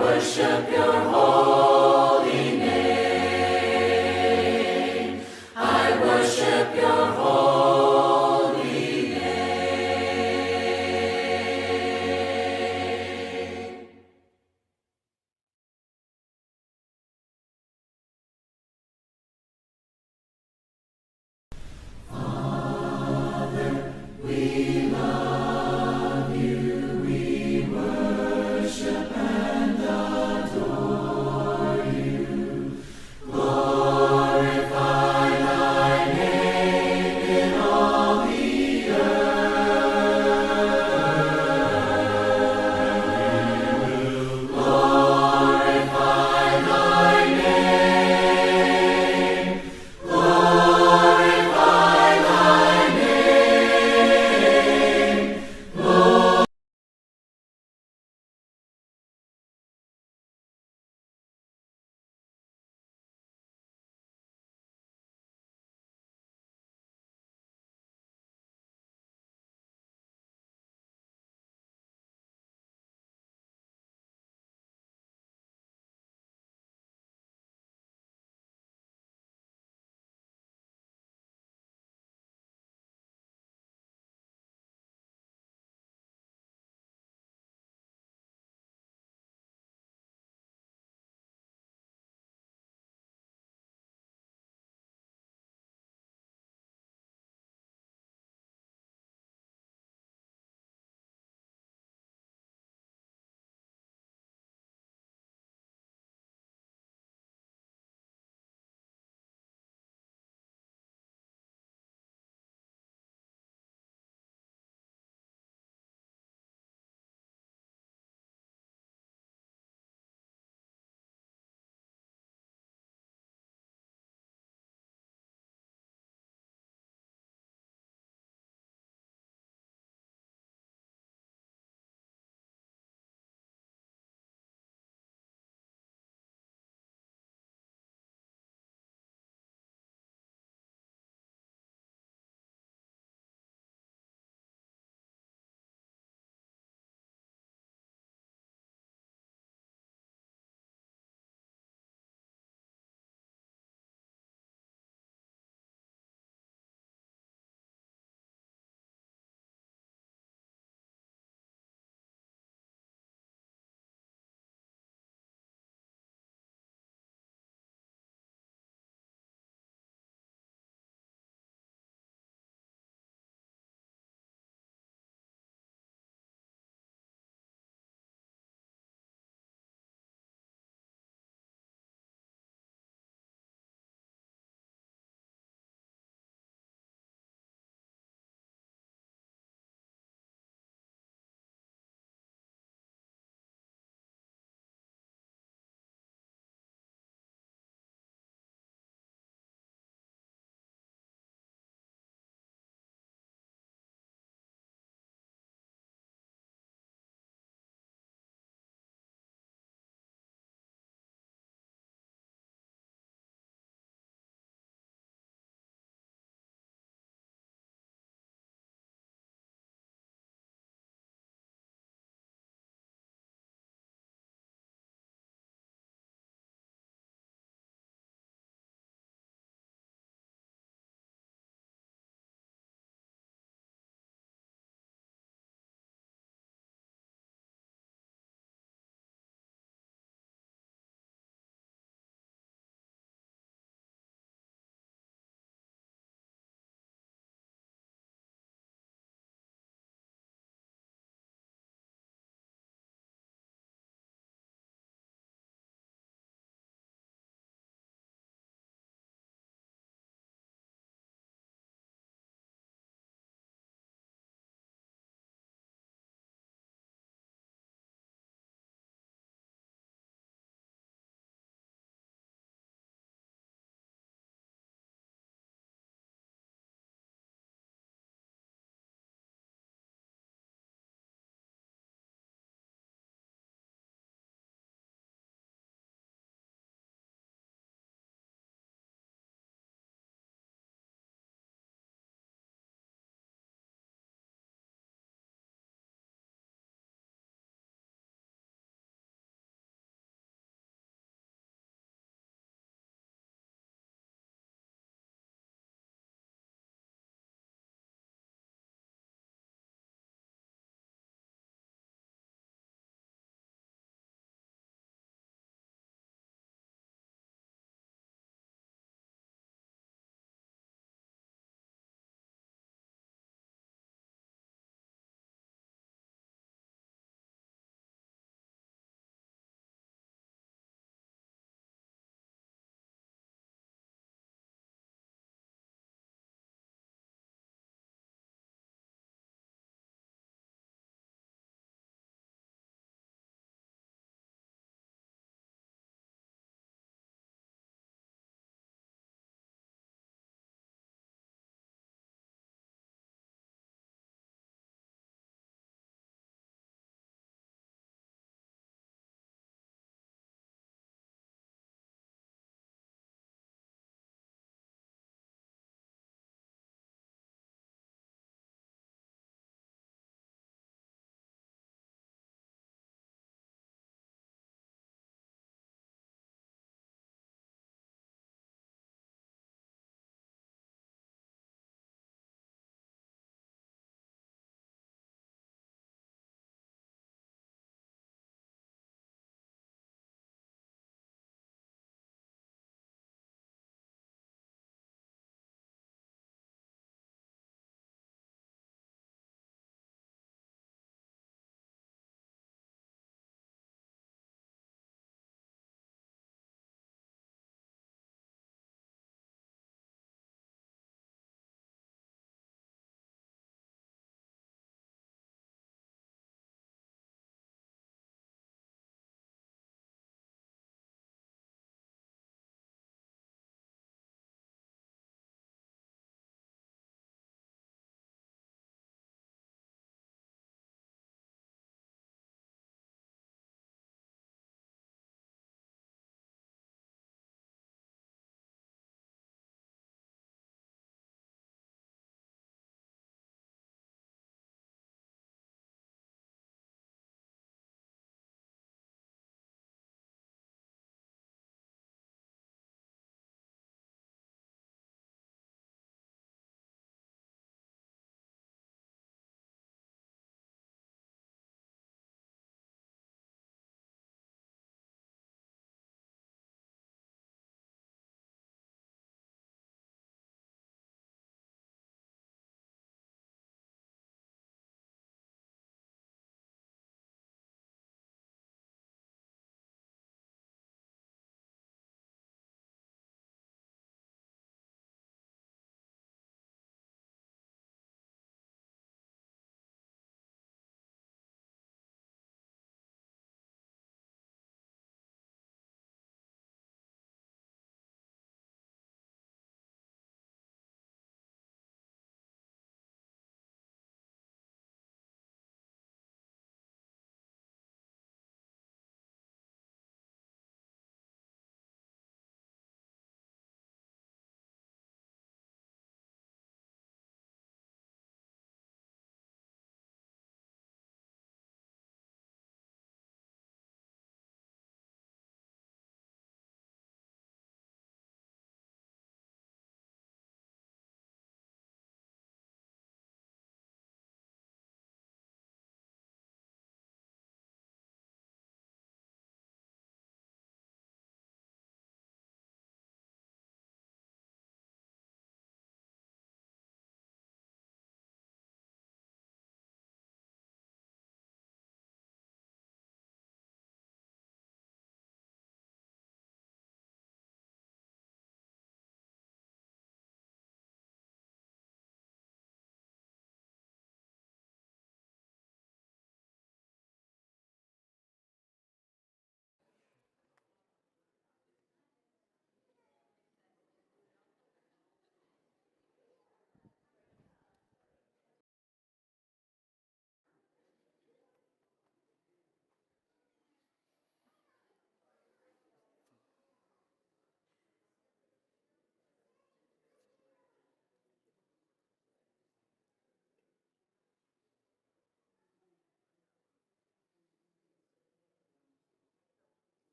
worship your holy name. I worship your holy name. Father, we love you, we worship and adore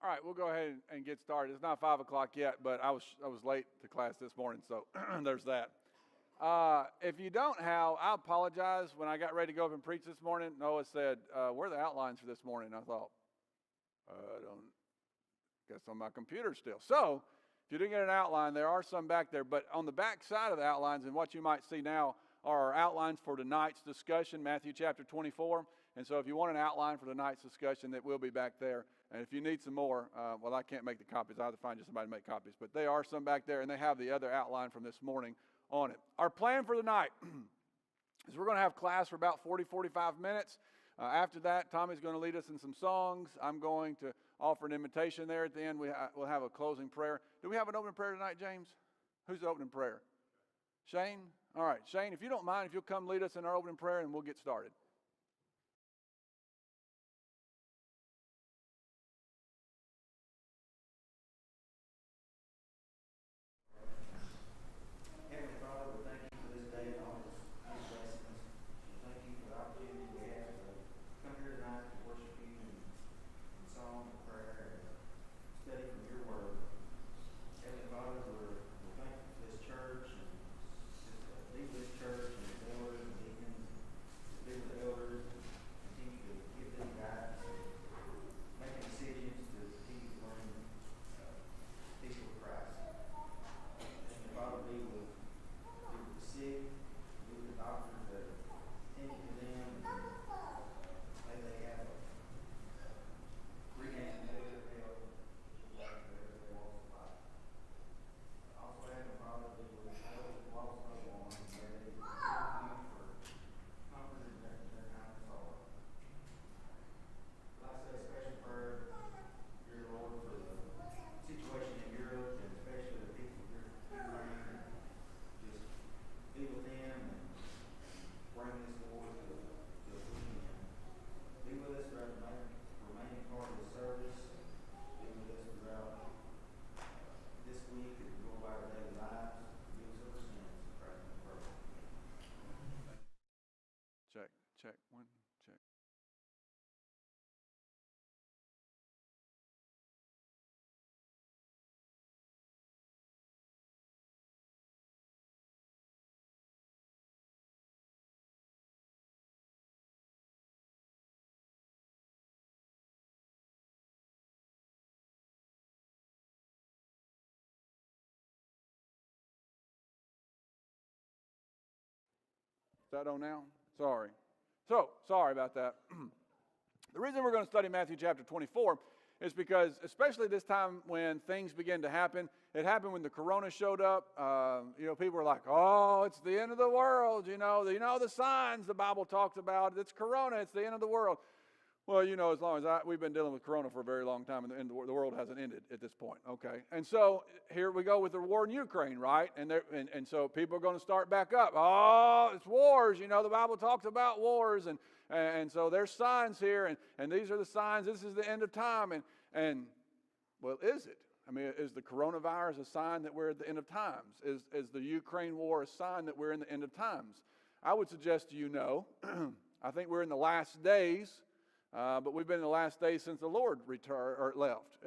All right, we'll go ahead and get started. It's not 5 o'clock yet, but I was late to class this morning, so there's that. If you don't have, I apologize. When I got ready to go up and preach this morning, Noah said, where are the outlines for this morning? And I thought, I don't guess on my computer still. So if you didn't get an outline, there are some back there. But on the back side of the outlines, and what you might see now, are our outlines for tonight's discussion, Matthew chapter 24. And so if you want an outline for tonight's discussion, that will be back there. And if you need some more, well, I can't make the copies. I have to find you somebody to make copies. But there are some back there, and they have the other outline from this morning on it. Our plan for tonight is we're going to have class for about 40, 45 minutes. After that, Tommy's going to lead us in some songs. I'm going to offer an invitation there at the end. We'll have a closing prayer. Do we have an opening prayer tonight, James? Who's the opening prayer? Shane? All right, Shane, if you don't mind, if you'll come lead us in our opening prayer, and we'll get started. Check, one, check. Is that on now? Sorry. Sorry about that. The reason we're going to study Matthew chapter 24 is because, especially this time when things begin to happen, it happened when the corona showed up. People were like, oh, it's the end of the world. The signs the Bible talks about. It's corona. It's the end of the world. Well, as long as we've been dealing with corona for a very long time, and the world hasn't ended at this point, okay? And so here we go with the war in Ukraine, right? And so people are going to start back up. Oh, it's wars. The Bible talks about wars, and so there's signs here, and these are the signs. This is the end of time, and well, is it? I mean, is the coronavirus a sign that we're at the end of times? Is the Ukraine war a sign that we're in the end of times? I would suggest to you no. I think we're in the last days. But we've been in the last days since the Lord returned or left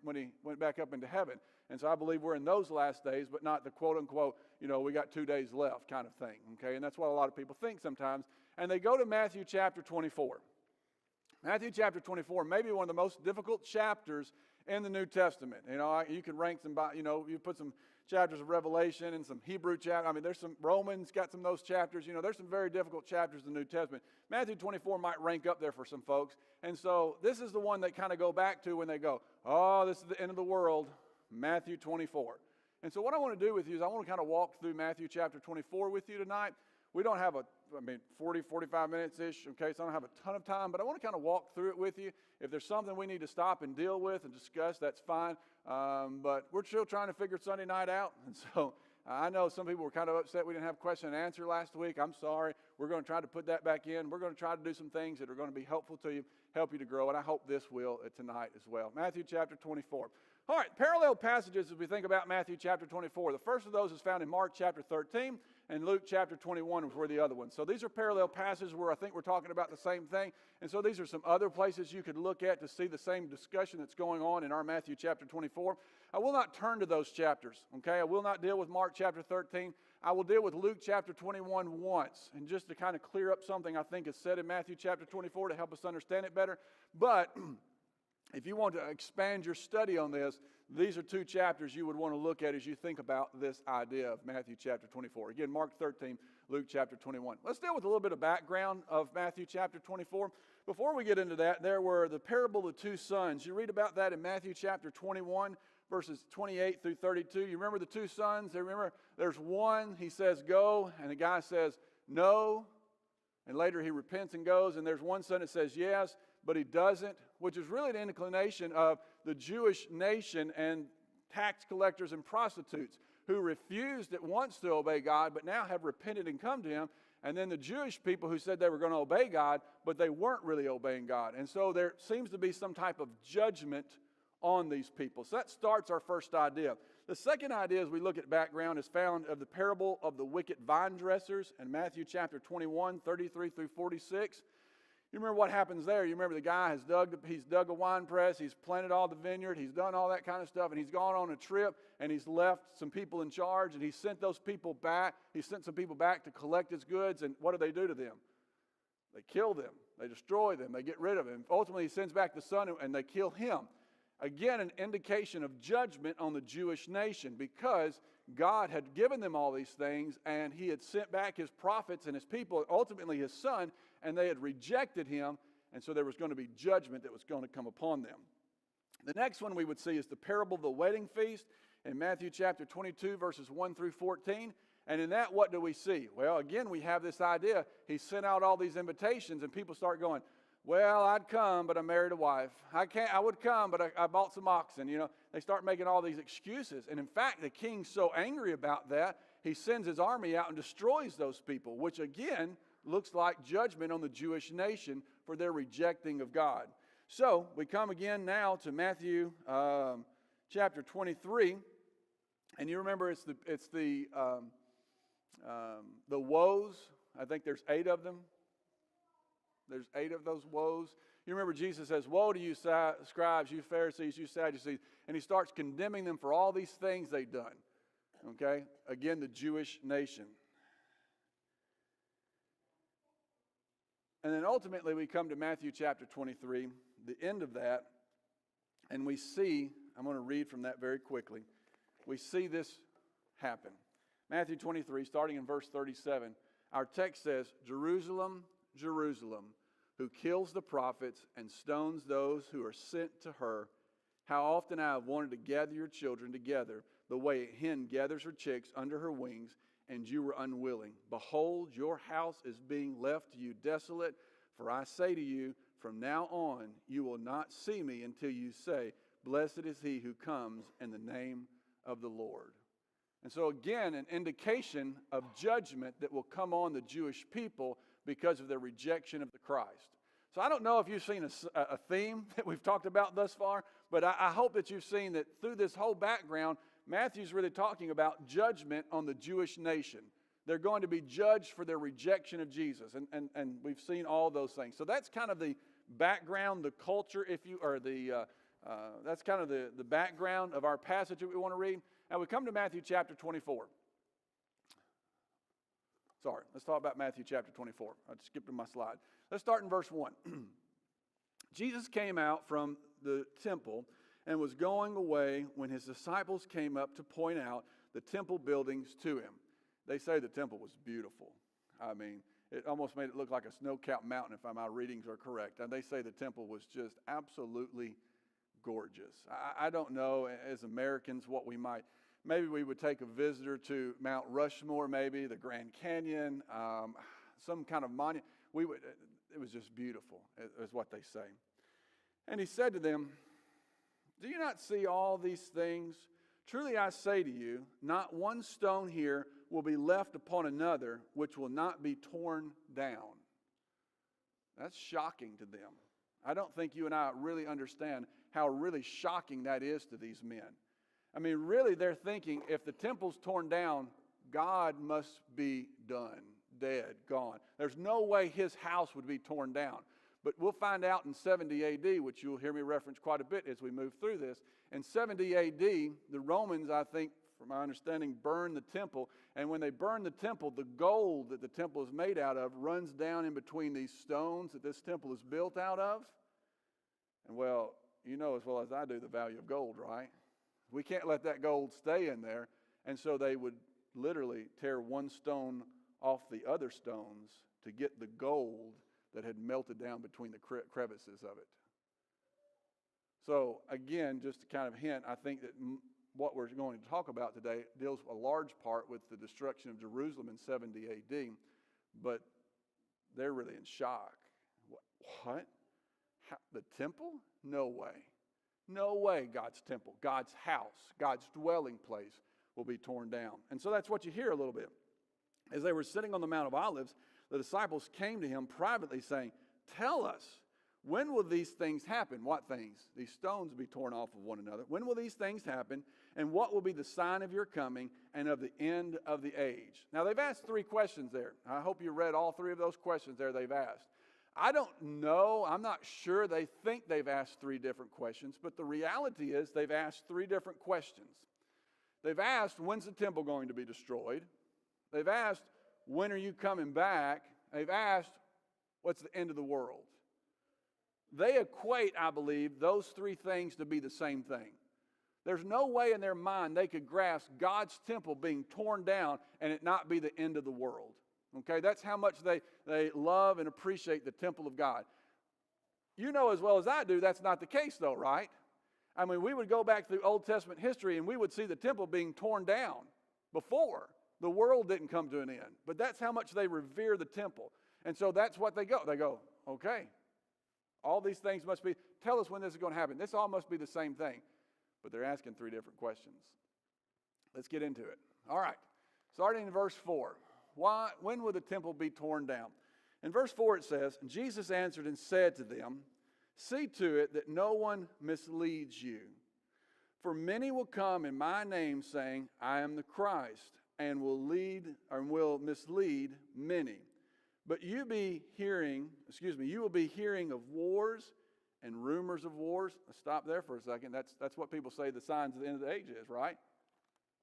when he went back up into heaven. And so I believe we're in those last days, but not the quote unquote, we got 2 days left kind of thing. Okay, and that's what a lot of people think sometimes. And they go to Matthew chapter 24. Matthew chapter 24 may be one of the most difficult chapters in the New Testament. You can rank them by, you put some chapters of Revelation and some Hebrew chapters. I mean, there's some Romans got some of those chapters. There's some very difficult chapters in the New Testament. Matthew 24 might rank up there for some folks. And so this is the one they kind of go back to when they go, oh, this is the end of the world, Matthew 24. And so what I want to do with you is I want to kind of walk through Matthew chapter 24 with you tonight. We don't have 40, 45 minutes-ish, okay, so I don't have a ton of time, but I want to kind of walk through it with you. If there's something we need to stop and deal with and discuss, that's fine. But we're still trying to figure Sunday night out, and so I know some people were kind of upset we didn't have question and answer last week. I'm sorry. We're going to try to put that back in. We're going to try to do some things that are going to be helpful to you, help you to grow, and I hope this will tonight as well. Matthew chapter 24. All right, parallel passages as we think about Matthew chapter 24. The first of those is found in Mark chapter 13, and Luke chapter 21 is where the other one. So these are parallel passages where I think we're talking about the same thing. And so these are some other places you could look at to see the same discussion that's going on in our Matthew chapter 24. I will not turn to those chapters, okay? I will not deal with Mark chapter 13. I will deal with Luke chapter 21 once, and just to kind of clear up something I think is said in Matthew chapter 24 to help us understand it better. But if you want to expand your study on this, these are two chapters you would want to look at as you think about this idea of Matthew chapter 24. Again, Mark 13, Luke chapter 21. Let's deal with a little bit of background of Matthew chapter 24. Before we get into that, there were the parable of the two sons. You read about that in Matthew chapter 21, verses 28 through 32. You remember the two sons? Remember, there's one, he says, go, and the guy says, no. And later he repents and goes. And there's one son that says yes, but he doesn't, which is really the inclination of the Jewish nation and tax collectors and prostitutes who refused at once to obey God, but now have repented and come to him. And then the Jewish people who said they were going to obey God, but they weren't really obeying God. And so there seems to be some type of judgment on these people. So that starts our first idea. The second idea as we look at background is found of the parable of the wicked vine dressers in Matthew chapter 21, 33 through 46. You remember what happens there. You remember the guy he's dug a wine press, he's planted all the vineyard, he's done all that kind of stuff, and he's gone on a trip, and he's left some people in charge, and he sent those people back. He sent some people back to collect his goods, and what do to them? They kill them. They destroy them. They get rid of him. Ultimately, he sends back the son, and they kill him. Again, an indication of judgment on the Jewish nation because God had given them all these things, and he had sent back his prophets and his people, ultimately his son, and they had rejected him, and so there was going to be judgment that was going to come upon them. The next one we would see is the parable of the wedding feast in Matthew chapter 22, verses 1 through 14. And in that, what do we see? Well, again, we have this idea. He sent out all these invitations, and people start going, well, I'd come, but I married a wife. I would come, but I bought some oxen. You know, they start making all these excuses. And in fact, the king's so angry about that, he sends his army out and destroys those people, which again looks like judgment on the Jewish nation for their rejecting of God. So we come again now to Matthew chapter 23, and you remember it's the woes. I think there's 8 of them. There's 8 of those woes. You remember Jesus says, woe to you scribes, you Pharisees, you Sadducees, and he starts condemning them for all these things they've done. Okay? Again, the Jewish nation. And then ultimately we come to Matthew chapter 23, the end of that, and we see, I'm going to read from that very quickly, we see this happen. Matthew 23, starting in verse 37, our text says, Jerusalem, Jerusalem, who kills the prophets and stones those who are sent to her, how often I have wanted to gather your children together the way a hen gathers her chicks under her wings, and you were unwilling. Behold, your house is being left to you desolate, for I say to you, from now on you will not see me until you say, blessed is he who comes in the name of the Lord. And so again, an indication of judgment that will come on the Jewish people because of their rejection of the Christ. So I don't know if you've seen a theme that we've talked about thus far, but I hope that you've seen that through this whole background, Matthew's really talking about judgment on the Jewish nation. They're going to be judged for their rejection of Jesus, and we've seen all those things. So that's kind of the background, the culture, that's kind of the background of our passage that we want to read. Now we come to Matthew chapter 24. Sorry, let's talk about Matthew chapter 24. I skipped to my slide. Let's start in verse 1. Jesus came out from the temple and was going away when his disciples came up to point out the temple buildings to him. They say the temple was beautiful. I mean, it almost made it look like a snow-capped mountain if my readings are correct. And they say the temple was just absolutely gorgeous. I don't know, as Americans, what we might... Maybe we would take a visitor to Mount Rushmore, maybe the Grand Canyon, some kind of monument. It was just beautiful, is what they say. And he said to them, do you not see all these things? Truly I say to you, not one stone here will be left upon another, which will not be torn down. That's shocking to them. I don't think you and I really understand how really shocking that is to these men. I mean, really, they're thinking if the temple's torn down, God must be done, dead, gone. There's no way his house would be torn down. But we'll find out in 70 AD, which you'll hear me reference quite a bit as we move through this. In 70 AD, the Romans, I think, from my understanding, burned the temple. And when they burned the temple, the gold that the temple is made out of runs down in between these stones that this temple is built out of. And well, you know as well as I do the value of gold, right? We can't let that gold stay in there. And so they would literally tear one stone off the other stones to get the gold that had melted down between the crevices of it. So again, just to kind of hint, I think that what we're going to talk about today deals a large part with the destruction of Jerusalem in 70 AD, but they're really in shock. What? The temple? No way. No way God's temple, God's house, God's dwelling place will be torn down. And so that's what you hear a little bit. As they were sitting on the Mount of Olives, the disciples came to him privately saying, "Tell us, when will these things happen?" What things? These stones be torn off of one another. When will these things happen? And what will be the sign of your coming and of the end of the age? Now, they've asked 3 questions there. I hope you read all 3 of those questions there they've asked. I don't know. I'm not sure they think they've asked 3 different questions, but the reality is they've asked 3 different questions. They've asked, when's the temple going to be destroyed? They've asked, when are you coming back? They've asked, what's the end of the world? They equate, I believe, those 3 things to be the same thing. There's no way in their mind they could grasp God's temple being torn down and it not be the end of the world. Okay, that's how much they love and appreciate the temple of God. You know as well as I do that's not the case though, right? I mean, we would go back through Old Testament history and we would see the temple being torn down before. The world didn't come to an end. But that's how much they revere the temple. And so that's what they go. They go, okay, all these things must be, tell us when this is going to happen. This all must be the same thing. But they're asking 3 different questions. Let's get into it. All right, starting in verse 4. When will the temple be torn down? In verse 4 it says, Jesus answered and said to them, "See to it that no one misleads you. For many will come in my name saying, I am the Christ, and will mislead many. But you will be hearing of wars and rumors of wars." Let's stop there for a second. That's what people say the signs of the end of the age is, right?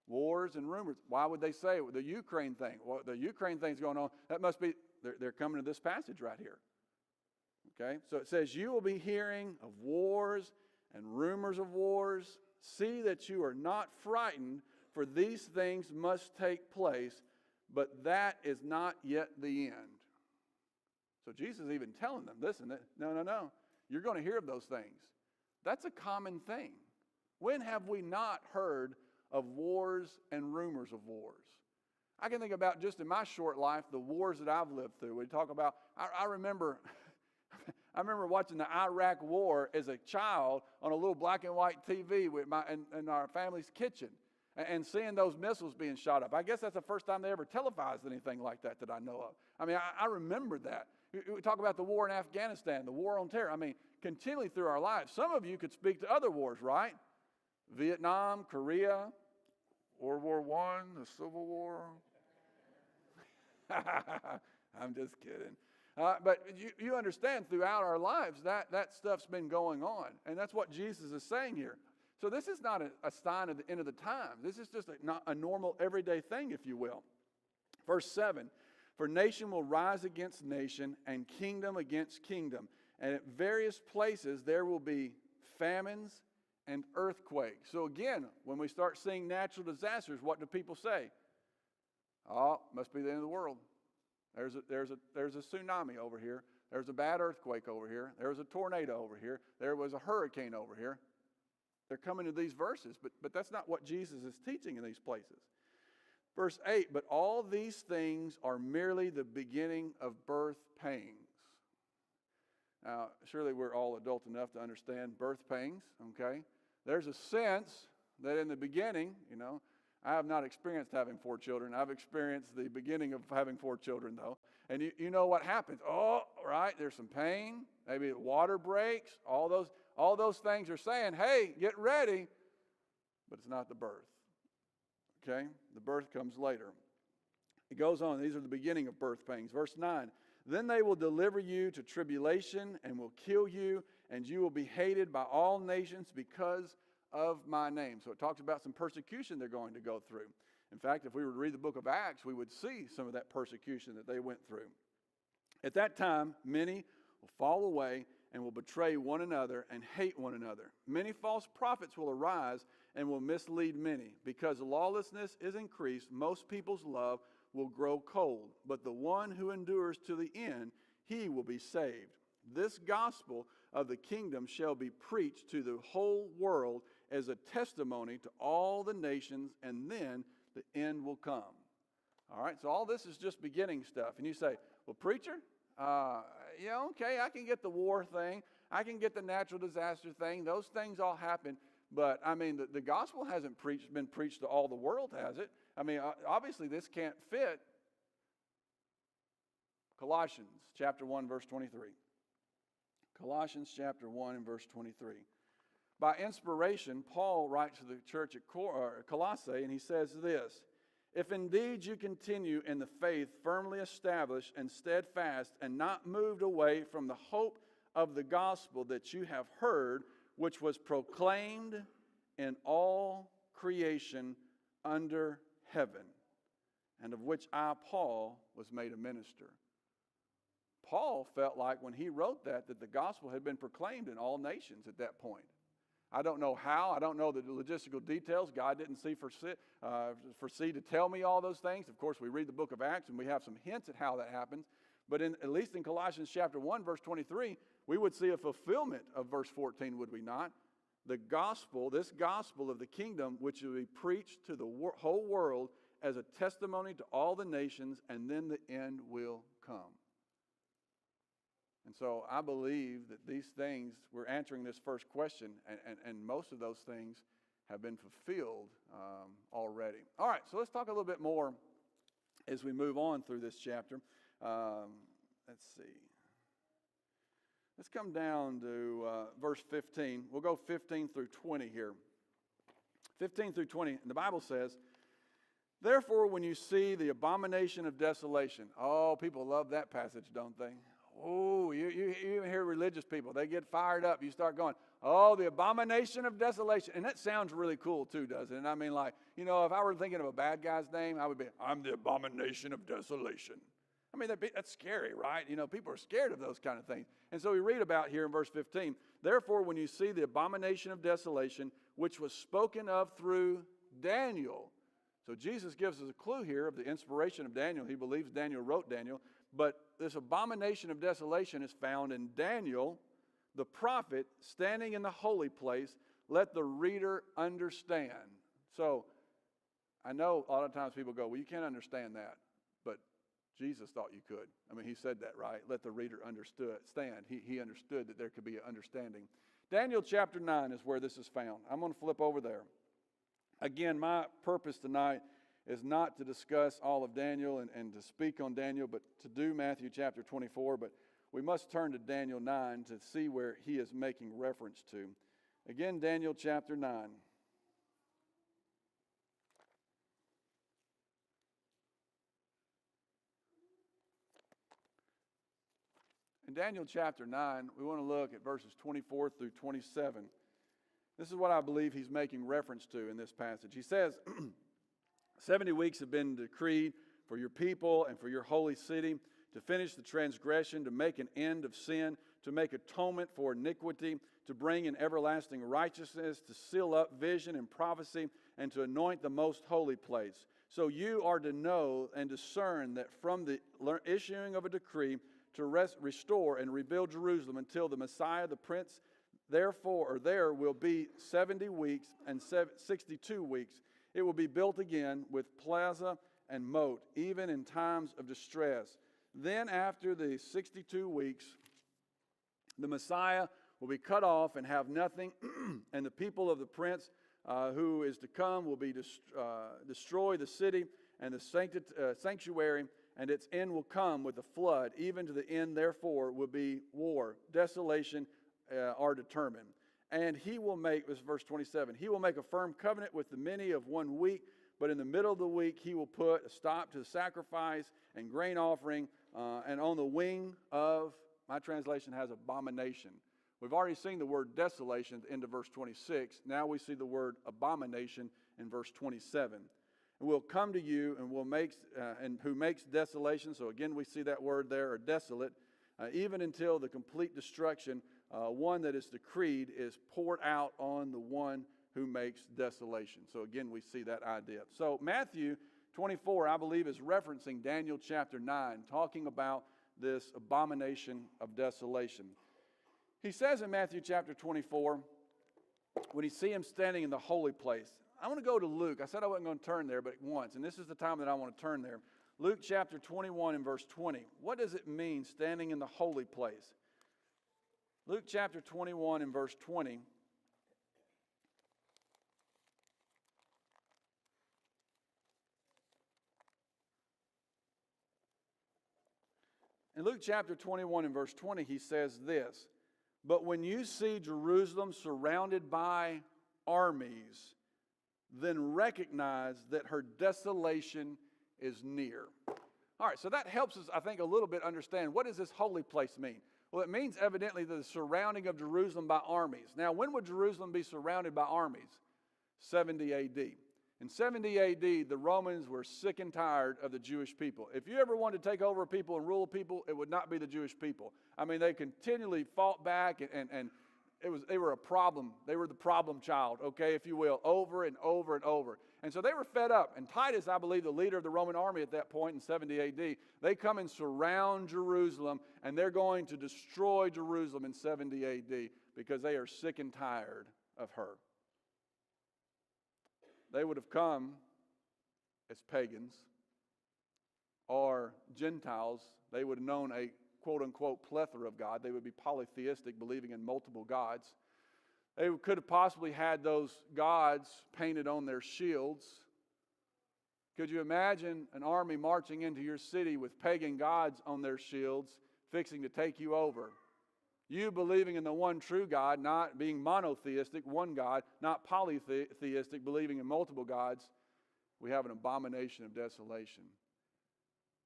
Wars and rumors. Why would they say it? The Ukraine thing. Well, the Ukraine thing's going on. That must be, they're coming to this passage right here. Okay, so it says, you will be hearing of wars and rumors of wars. See that you are not frightened, for these things must take place, but that is not yet the end. So Jesus is even telling them, listen, no, you're going to hear of those things. That's a common thing. When have we not heard of wars and rumors of wars? I can think about just in my short life, the wars that I've lived through. We talk about, I remember watching the Iraq War as a child on a little black and white TV with in our family's kitchen and seeing those missiles being shot up. I guess that's the first time they ever televised anything like that I know of. I mean, I remember that. We talk about the war in Afghanistan, the war on terror. I mean, continually through our lives. Some of you could speak to other wars, right? Vietnam, Korea, World War I, the Civil War. I'm just kidding. But you understand throughout our lives that stuff's been going on. And that's what Jesus is saying here. So this is not a sign of the end of the times. This is just a normal everyday thing, if you will. Verse 7, for nation will rise against nation and kingdom against kingdom. And at various places there will be famines and earthquakes. So again, when we start seeing natural disasters, what do people say? Oh, must be the end of the world. There's a tsunami over here. There's a bad earthquake over here. There was a tornado over here. There was a hurricane over here. They're coming to these verses, but that's not what Jesus is teaching in these places. Verse 8, but all these things are merely the beginning of birth pangs. Now, surely we're all adult enough to understand birth pangs, okay? There's a sense that in the beginning, I have not experienced having 4 children. I've experienced the beginning of having 4 children, though. And you know what happens. Oh, right, there's some pain. Maybe the water breaks. All those things are saying, hey, get ready. But it's not the birth. Okay? The birth comes later. It goes on. These are the beginning of birth pangs. Verse 9. Then they will deliver you to tribulation and will kill you, and you will be hated by all nations because of my name. So it talks about some persecution they're going to go through. In fact, if we were to read the book of Acts, we would see some of that persecution that they went through. At that time, many will fall away and will betray one another and hate one another. Many false prophets will arise and will mislead many. Because lawlessness is increased, most people's love will grow cold. But the one who endures to the end, he will be saved. This gospel of the kingdom shall be preached to the whole world as a testimony to all the nations, and then the end will come. All right, so all this is just beginning stuff. And you say, well, preacher, okay, I can get the war thing. I can get the natural disaster thing. Those things all happen. But, I mean, the gospel hasn't been preached to all the world, has it? I mean, obviously this can't fit Colossians chapter 1, verse 23. Colossians chapter 1 and verse 23. By inspiration, Paul writes to the church at Colossae, and he says this: if indeed you continue in the faith firmly established and steadfast, and not moved away from the hope of the gospel that you have heard, which was proclaimed in all creation under heaven, and of which I, Paul, was made a minister. Paul felt like when he wrote that the gospel had been proclaimed in all nations at that point. I don't know how. I don't know the logistical details. God didn't foresee to tell me all those things. Of course, we read the book of Acts, and we have some hints at how that happens. But at least in Colossians chapter 1, verse 23, we would see a fulfillment of verse 14, would we not? The gospel, this gospel of the kingdom, which will be preached to the whole world as a testimony to all the nations, and then the end will come. And so I believe that these things, we're answering this first question, and most of those things have been fulfilled already. All right, so let's talk a little bit more as we move on through this chapter. Let's see. Let's come down to verse 15. We'll go 15 through 20 here. 15 through 20, and the Bible says, therefore, when you see the abomination of desolation. Oh, people love that passage, don't they? Oh, you even hear religious people. They get fired up. You start going, oh, the abomination of desolation. And that sounds really cool too, doesn't it? I mean, like, if I were thinking of a bad guy's name, I would be, I'm the abomination of desolation. I mean, that's scary, right? People are scared of those kind of things. And so we read about here in verse 15, therefore, when you see the abomination of desolation, which was spoken of through Daniel. So Jesus gives us a clue here of the inspiration of Daniel. He believes Daniel wrote Daniel. But this abomination of desolation is found in Daniel, the prophet, standing in the holy place. Let the reader understand. So I know a lot of times people go, well, you can't understand that. But Jesus thought you could. I mean, he said that, right? Let the reader understand. He understood that there could be an understanding. Daniel chapter 9 is where this is found. I'm going to flip over there. Again, my purpose tonight is not to discuss all of Daniel and to speak on Daniel, but to do Matthew chapter 24. But we must turn to Daniel 9 to see where he is making reference to. Again, Daniel chapter 9. In Daniel chapter 9, we want to look at verses 24 through 27. This is what I believe he's making reference to in this passage. He says, 70 weeks have been decreed for your people and for your holy city, to finish the transgression, to make an end of sin, to make atonement for iniquity, to bring in everlasting righteousness, to seal up vision and prophecy, and to anoint the most holy place. So you are to know and discern that from the issuing of a decree to restore and rebuild Jerusalem until the Messiah, the Prince, therefore, there will be 70 weeks and 62 weeks. It will be built again with plaza and moat, even in times of distress. Then after the 62 weeks, the Messiah will be cut off and have nothing, and the people of the Prince who is to come will be destroy the city and the sanctuary, and its end will come with a flood. Even to the end, therefore, will be war. Desolation are determined. And he will make, this is verse 27, he will make a firm covenant with the many of 1 week, but in the middle of the week he will put a stop to the sacrifice and grain offering, and on the wing of, my translation has abomination. We've already seen the word desolation at the end of verse 26. Now we see the word abomination in verse 27. And will come to you and who makes desolation. So again, we see that word there, or desolate, even until the complete destruction, one that is decreed, is poured out on the one who makes desolation. So again, we see that idea. So Matthew 24, I believe, is referencing Daniel chapter 9, talking about this abomination of desolation. He says in Matthew chapter 24, when you see him standing in the holy place, I want to go to Luke. I said I wasn't going to turn there, but once, and this is the time that I want to turn there. Luke chapter 21 and verse 20. What does it mean, standing in the holy place? Luke chapter 21 and verse 20. In Luke chapter 21 and verse 20, he says this, "But when you see Jerusalem surrounded by armies, then recognize that her desolation is near." All right, so that helps us, I think, a little bit understand, what does this holy place mean? Well, it means evidently the surrounding of Jerusalem by armies. Now, when would Jerusalem be surrounded by armies? 70 AD. In 70 AD, the Romans were sick and tired of the Jewish people. If you ever wanted to take over people and rule people, it would not be the Jewish people. I mean, they continually fought back, and they were a problem. They were the problem child, okay, if you will, over and over and over. And so they were fed up. And Titus, I believe, the leader of the Roman army at that point in 70 AD, they come and surround Jerusalem, and they're going to destroy Jerusalem in 70 AD because they are sick and tired of her. They would have come as pagans or Gentiles. They would have known a quote-unquote plethora of God. They would be polytheistic, believing in multiple gods. They could have possibly had those gods painted on their shields. Could you imagine an army marching into your city with pagan gods on their shields, fixing to take you over? You believing in the one true God, not being monotheistic, one God, not polytheistic, believing in multiple gods, we have an abomination of desolation.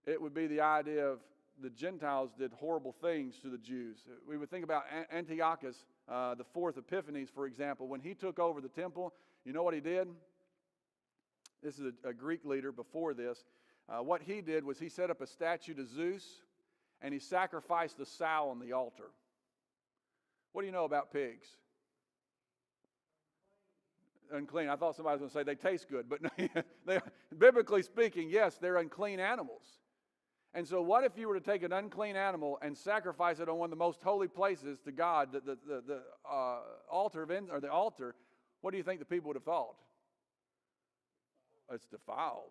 It would be the idea of the Gentiles did horrible things to the Jews. We would think about Antiochus, the fourth Epiphanes, for example. When he took over the temple, you know what he did? This is a Greek leader before this. What he did was he set up a statue to Zeus, and he sacrificed a sow on the altar. What do you know about pigs? Unclean. I thought somebody was going to say they taste good, but biblically speaking, yes, they're unclean animals. And so what if you were to take an unclean animal and sacrifice it on one of the most holy places to God, the altar, or the altar? What do you think the people would have thought? It's defiled.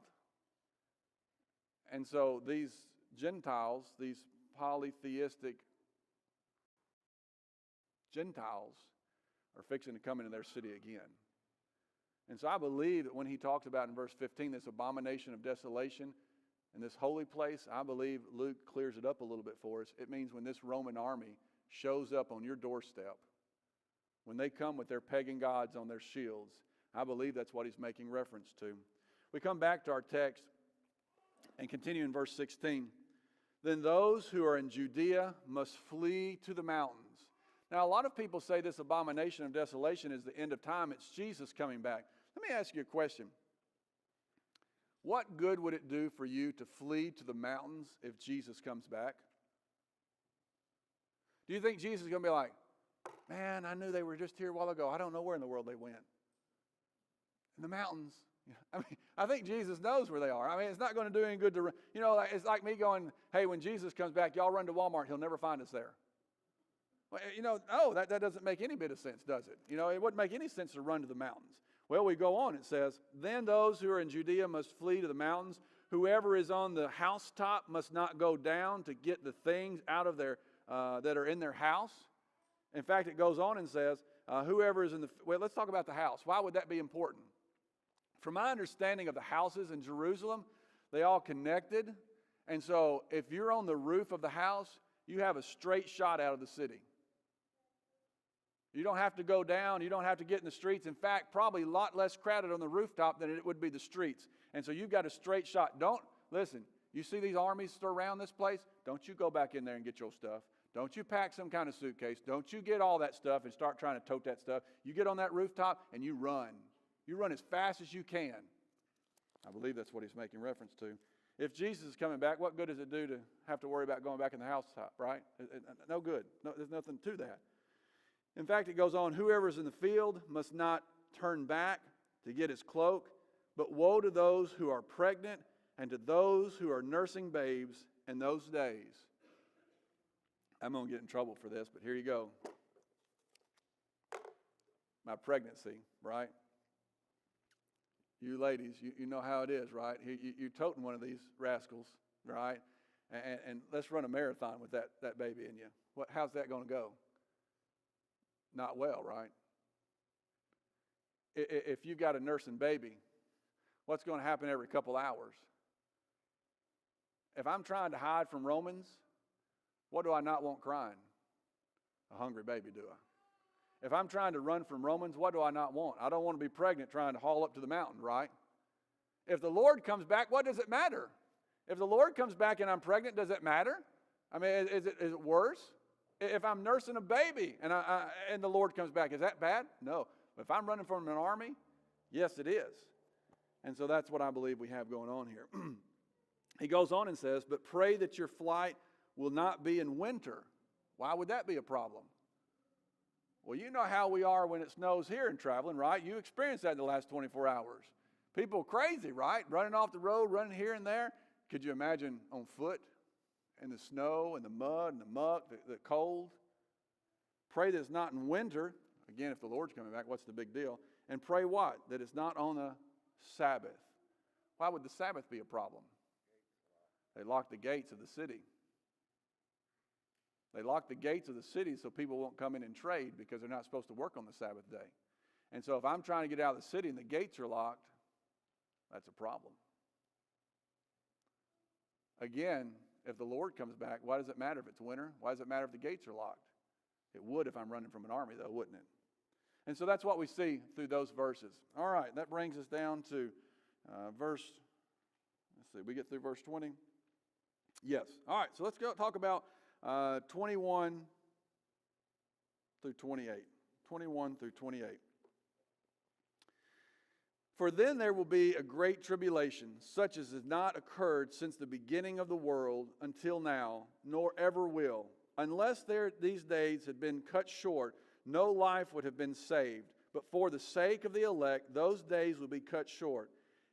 And so these Gentiles, these polytheistic Gentiles, are fixing to come into their city again. And so I believe that when he talks about in verse 15 this abomination of desolation in this holy place, I believe Luke clears it up a little bit for us. It means when this Roman army shows up on your doorstep, when they come with their pagan gods on their shields, I believe that's what he's making reference to. We come back to our text and continue in verse 16. Then those who are in Judea must flee to the mountains. Now, a lot of people say this abomination of desolation is the end of time. It's Jesus coming back. Let me ask you a question. What good would it do for you to flee to the mountains if Jesus comes back? Do you think Jesus is going to be like, man, I knew they were just here a while ago. I don't know where in the world they went. In the mountains. I mean, I think Jesus knows where they are. I mean, it's not going to do any good to, it's like me going, hey, when Jesus comes back, y'all run to Walmart. He'll never find us there. Well, that doesn't make any bit of sense, does it? It wouldn't make any sense to run to the mountains. Well, we go on. It says, then those who are in Judea must flee to the mountains. Whoever is on the housetop must not go down to get the things out of their that are in their house. In fact, it goes on and says, whoever is in the... Well, let's talk about the house. Why would that be important? From my understanding of the houses in Jerusalem, they all connected. And so if you're on the roof of the house, you have a straight shot out of the city. You don't have to go down. You don't have to get in the streets. In fact, probably a lot less crowded on the rooftop than it would be the streets. And so you've got a straight shot. Listen, you see these armies around this place? Don't you go back in there and get your stuff. Don't you pack some kind of suitcase. Don't you get all that stuff and start trying to tote that stuff. You get on that rooftop and you run. You run as fast as you can. I believe that's what he's making reference to. If Jesus is coming back, what good does it do to have to worry about going back in the housetop, right? No good. No, there's nothing to that. In fact, it goes on, whoever is in the field must not turn back to get his cloak, but woe to those who are pregnant and to those who are nursing babes in those days. I'm going to get in trouble for this, but here you go. My pregnancy, right? You ladies, you know how it is, right? You're toting one of these rascals, right? And let's run a marathon with that baby in you. How's that going to go? Not well, right? If you've got a nursing baby, what's going to happen every couple hours? If I'm trying to hide from Romans, what do I not want crying? A hungry baby, do I? If I'm trying to run from Romans, what do I not want? I don't want to be pregnant trying to haul up to the mountain, right? If the Lord comes back, what does it matter? If the Lord comes back and I'm pregnant, does it matter? I mean, is it worse? If I'm nursing a baby and the Lord comes back, is that bad? No. But if I'm running from an army, yes, it is. And so that's what I believe we have going on here. He goes on and says, but pray that your flight will not be in winter. Why would that be a problem? Well, you know how we are when it snows here and traveling, right? You experienced that in the last 24 hours. People crazy, right? Running off the road, running here and there. Could you imagine on foot? And the snow and the mud and the muck, the cold. Pray that it's not in winter. Again, if the Lord's coming back, what's the big deal? And pray what? That it's not on the Sabbath. Why would the Sabbath be a problem? They locked the gates of the city. They locked the gates of the city so people won't come in and trade because they're not supposed to work on the Sabbath day. And so if I'm trying to get out of the city and the gates are locked, that's a problem. Again, if the Lord comes back, why does it matter if it's winter? Why does it matter if the gates are locked? It would if I'm running from an army, though, wouldn't it? And so that's what we see through those verses. All right, that brings us down to let's see, we get through verse 20? Yes. All right, so let's go talk about 21 through 28. 21 through 28. For then there will be a great tribulation, such as has not occurred since the beginning of the world until now, nor ever will. Unless these days had been cut short, no life would have been saved. But for the sake of the elect, those days will be cut short.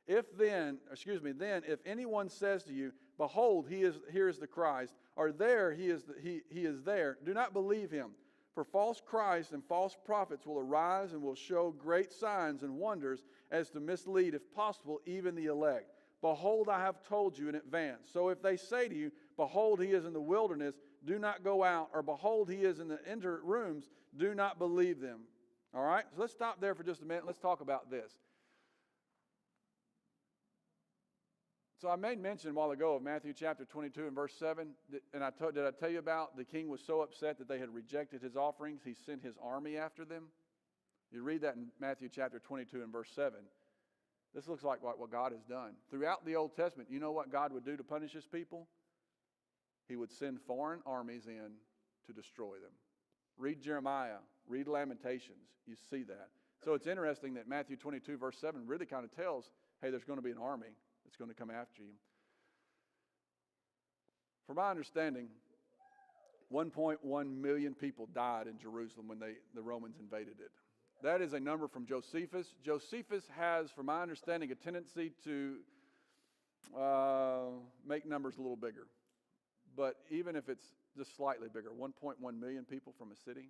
Then if anyone says to you, behold, here is the Christ, or there he is there, do not believe him. For false Christs and false prophets will arise and will show great signs and wonders as to mislead, if possible, even the elect. Behold, I have told you in advance. So if they say to you, behold, he is in the wilderness, do not go out, or behold, he is in the inner rooms, do not believe them. All right, so let's stop there for just a minute. Let's talk about this. So I made mention a while ago of Matthew chapter 22 and verse 7. And did I tell you about the king was so upset that they had rejected his offerings, he sent his army after them? You read that in Matthew chapter 22 and verse 7. This looks like what God has done. Throughout the Old Testament, you know what God would do to punish his people? He would send foreign armies in to destroy them. Read Jeremiah, read Lamentations, you see that. So it's interesting that Matthew 22 verse 7 really kind of tells, hey, there's going to be an army that's going to come after you. From my understanding, 1.1 million people died in Jerusalem when the Romans invaded it. That is a number from Josephus. Josephus has, from my understanding, a tendency to make numbers a little bigger. But even if it's just slightly bigger, 1.1 million people from a city.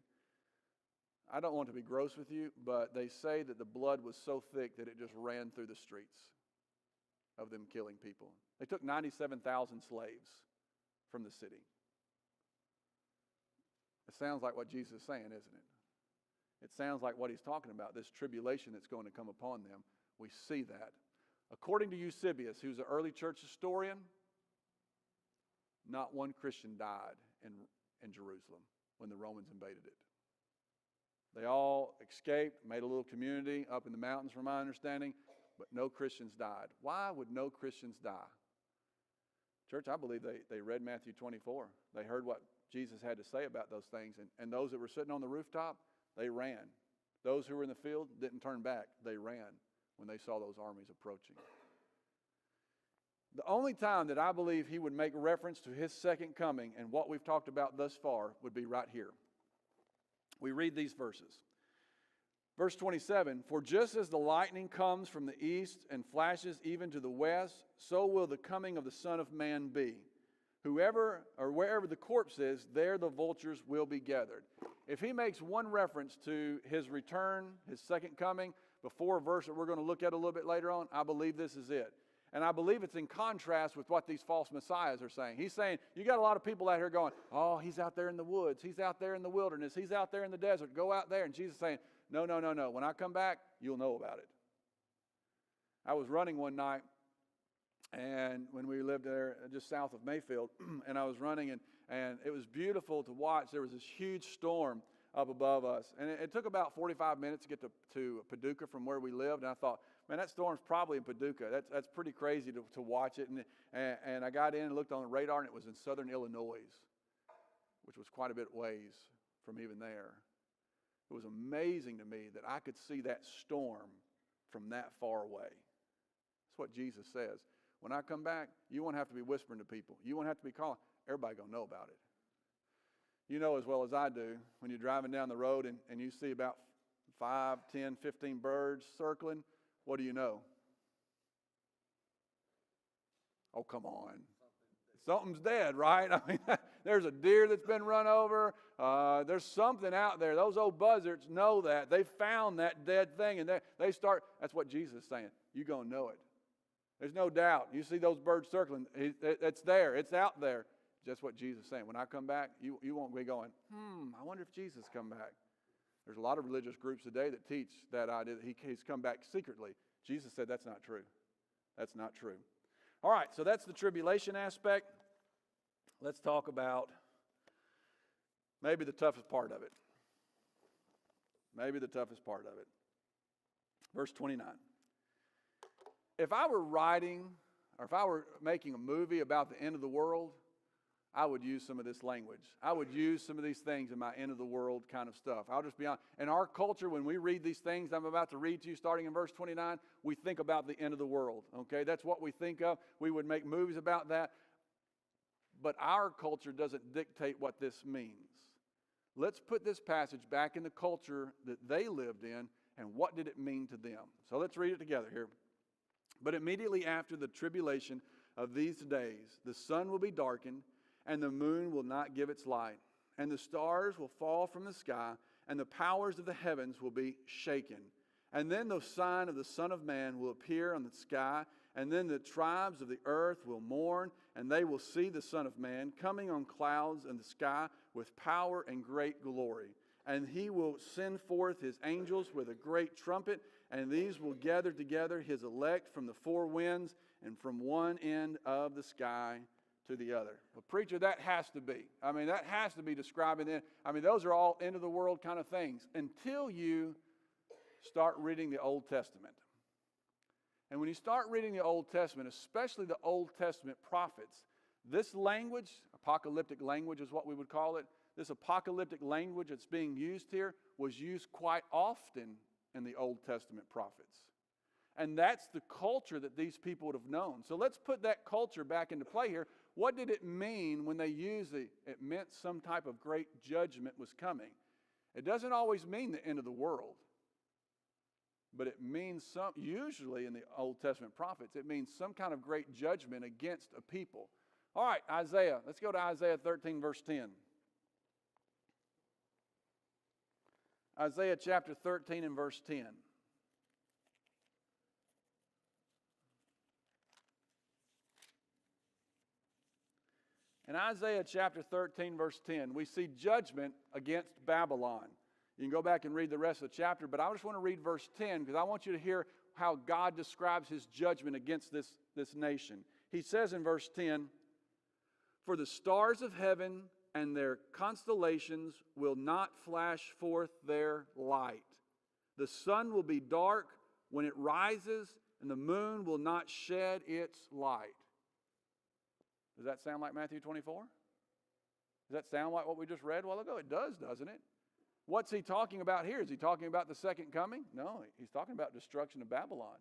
I don't want to be gross with you, but they say that the blood was so thick that it just ran through the streets of them killing people. They took 97,000 slaves from the city. It sounds like what Jesus is saying, isn't it? It sounds like what he's talking about, this tribulation that's going to come upon them. We see that. According to Eusebius, who's an early church historian, not one Christian died in Jerusalem when the Romans invaded it. They all escaped, made a little community up in the mountains from my understanding, but no Christians died. Why would no Christians die? Church, I believe they read Matthew 24. They heard what Jesus had to say about those things. And those that were sitting on the rooftop, they ran. Those who were in the field didn't turn back. They ran when they saw those armies approaching. The only time that I believe he would make reference to his second coming and what we've talked about thus far would be right here. We read these verses. Verse 27, "For just as the lightning comes from the east and flashes even to the west, so will the coming of the Son of Man be. Whoever or wherever the corpse is, there the vultures will be gathered." If he makes one reference to his return, his second coming, before a verse that we're going to look at a little bit later on, I believe this is it. And I believe it's in contrast with what these false messiahs are saying. He's saying, you got a lot of people out here going, oh, he's out there in the woods. He's out there in the wilderness. He's out there in the desert. Go out there. And Jesus is saying, no. When I come back, you'll know about it. I was running one night, and when we lived there just south of Mayfield, and I was running, and it was beautiful to watch. There was this huge storm up above us. And it took about 45 minutes to get to Paducah from where we lived. And I thought, man, that storm's probably in Paducah. That's pretty crazy to watch it. And I got in and looked on the radar, and it was in southern Illinois, which was quite a bit ways from even there. It was amazing to me that I could see that storm from that far away. That's what Jesus says. When I come back, you won't have to be whispering to people. You won't have to be calling. Everybody going to know about it. You know as well as I do, when you're driving down the road and you see about 5, 10, 15 birds circling, what do you know? Oh, come on. Something's dead, right? I mean, there's a deer that's been run over. There's something out there. Those old buzzards know that. They found that dead thing, and they start. That's what Jesus is saying. You're going to know it. There's no doubt. You see those birds circling. It's there. It's out there. That's what Jesus is saying. When I come back, you won't be going, I wonder if Jesus come back. There's a lot of religious groups today that teach that idea that he's come back secretly. Jesus said that's not true. That's not true. All right, so that's the tribulation aspect. Let's talk about maybe the toughest part of it. Maybe the toughest part of it. Verse 29. If I were writing, or if I were making a movie about the end of the world, I would use some of this language. I would use some of these things in my end of the world kind of stuff. I'll just be honest. In our culture, when we read these things I'm about to read to you, starting in verse 29, we think about the end of the world. Okay, that's what we think of. We would make movies about that. But our culture doesn't dictate what this means. Let's put this passage back in the culture that they lived in, and what did it mean to them? So let's read it together here. But immediately after the tribulation of these days, the sun will be darkened, and the moon will not give its light, and the stars will fall from the sky, and the powers of the heavens will be shaken. And then the sign of the Son of Man will appear on the sky, and then the tribes of the earth will mourn, and they will see the Son of Man coming on clouds in the sky with power and great glory. And he will send forth his angels with a great trumpet, and these will gather together his elect from the four winds and from one end of the sky to the other. Well, preacher, that has to be. I mean, that has to be describing it. I mean, those are all end of the world kind of things until you start reading the Old Testament. And when you start reading the Old Testament, especially the Old Testament prophets, this language, apocalyptic language is what we would call it, this apocalyptic language that's being used here was used quite often in the Old Testament prophets. And that's the culture that these people would have known. So let's put that culture back into play here. What did it mean when they used it? It meant some type of great judgment was coming. It doesn't always mean the end of the world. But it means usually in the Old Testament prophets, it means some kind of great judgment against a people. All right, Isaiah. Let's go to Isaiah 13, verse 10. Isaiah chapter 13 and verse 10. In Isaiah chapter 13, verse 10, we see judgment against Babylon. You can go back and read the rest of the chapter, but I just want to read verse 10 because I want you to hear how God describes his judgment against this nation. He says in verse 10, "For the stars of heaven and their constellations will not flash forth their light. The sun will be dark when it rises, and the moon will not shed its light. Does that sound like Matthew 24? Does that sound like what we just read a while ago? It does, doesn't it? What's he talking about here? Is he talking about the second coming? No, he's talking about destruction of Babylon.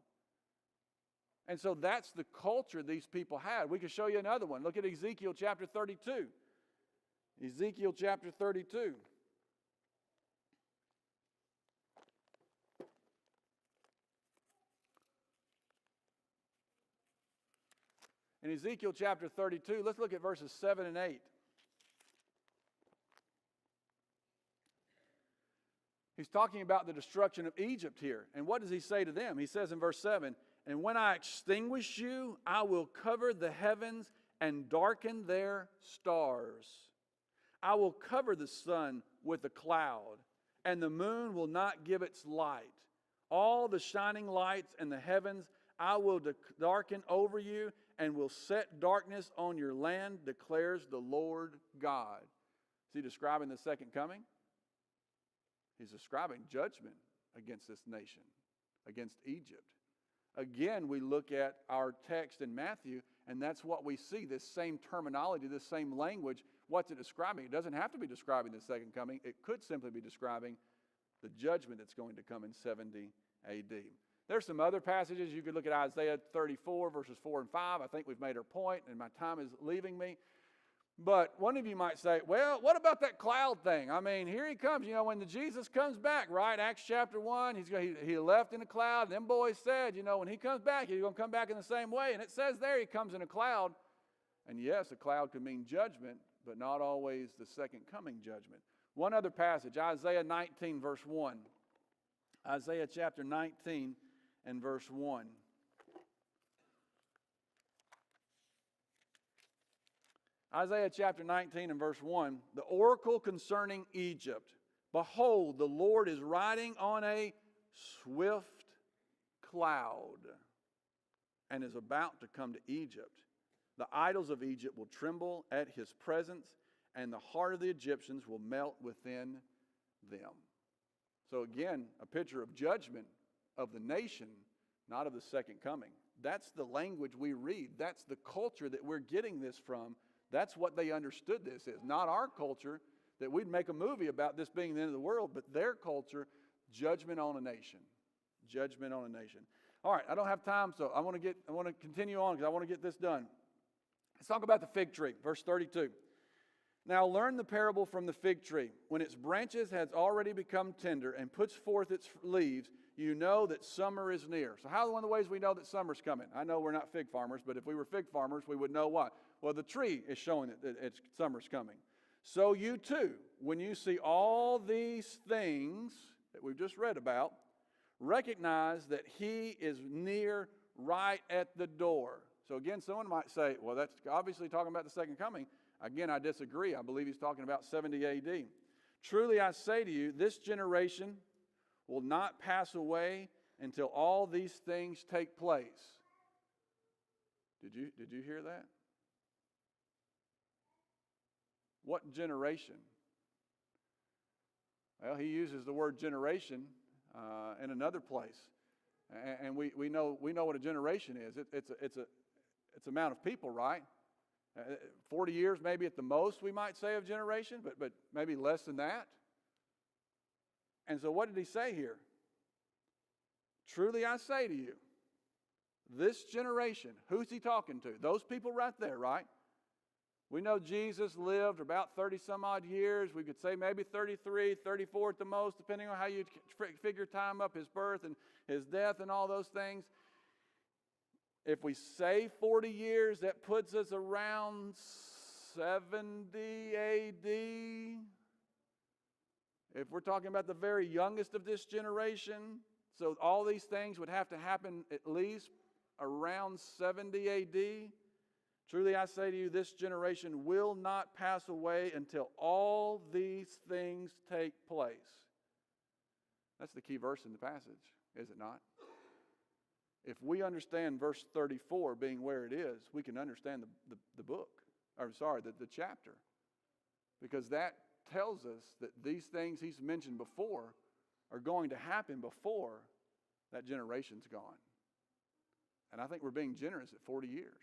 And so that's the culture these people had. We could show you another one. Look at Ezekiel chapter 32. Ezekiel chapter 32. In Ezekiel chapter 32, let's look at verses 7 and 8. He's talking about the destruction of Egypt here. And what does he say to them? He says in verse 7, "And when I extinguish you, I will cover the heavens and darken their stars. I will cover the sun with a cloud, and the moon will not give its light. All the shining lights in the heavens I will darken over you, and will set darkness on your land, declares the Lord God." Is he describing the second coming? He's describing judgment against this nation, against Egypt. Again, we look at our text in Matthew, and that's what we see, this same terminology, this same language. What's it describing? It doesn't have to be describing the second coming. It could simply be describing the judgment that's going to come in 70 AD. There's some other passages. You could look at Isaiah 34, verses 4 and 5. I think we've made our point, and my time is leaving me. But one of you might say, well, what about that cloud thing? I mean, here he comes. You know, when Jesus comes back, right? Acts chapter 1, he left in a cloud. And them boys said, you know, when he comes back, he's going to come back in the same way. And it says there he comes in a cloud. And yes, a cloud could mean judgment, but not always the second coming judgment. One other passage, Isaiah 19, verse 1. Isaiah chapter 19 and verse 1. Isaiah chapter 19 and verse 1, the oracle concerning Egypt. Behold, the Lord is riding on a swift cloud and is about to come to Egypt. The idols of Egypt will tremble at his presence, and the heart of the Egyptians will melt within them. So again, a picture of judgment of the nation, not of the second coming. That's the language we read. That's the culture that we're getting this from. That's what they understood this is. Not our culture, that we'd make a movie about this being the end of the world, but their culture, judgment on a nation. Judgment on a nation. All right, I don't have time, so I want to continue on because I want to get this done. Let's talk about the fig tree, verse 32. Now learn the parable from the fig tree. When its branches has already become tender and puts forth its leaves, you know that summer is near. So how's one of the ways we know that summer's coming? I know we're not fig farmers, but if we were fig farmers, we would know what? Well, the tree is showing that summer's coming. So you too, when you see all these things that we've just read about, recognize that he is near, right at the door. So again, someone might say, well, that's obviously talking about the second coming. Again, I disagree. I believe he's talking about 70 AD. Truly I say to you, this generation will not pass away until all these things take place. Did you hear that? What generation? Well, he uses the word generation in another place, and we know what a generation is. It's amount of people, right? 40 years, maybe at the most, we might say of generation, but maybe less than that. And so, what did he say here? Truly, I say to you, this generation. Who's he talking to? Those people right there, right? We know Jesus lived about 30 some odd years. We could say maybe 33, 34 at the most, depending on how you figure time up, his birth and his death and all those things. If we say 40 years, that puts us around 70 AD. If we're talking about the very youngest of this generation, so all these things would have to happen at least around 70 AD. Truly I say to you, this generation will not pass away until all these things take place. That's the key verse in the passage, is it not? If we understand verse 34 being where it is, we can understand the book. The chapter. because that tells us that these things he's mentioned before are going to happen before that generation's gone. And I think we're being generous at 40 years.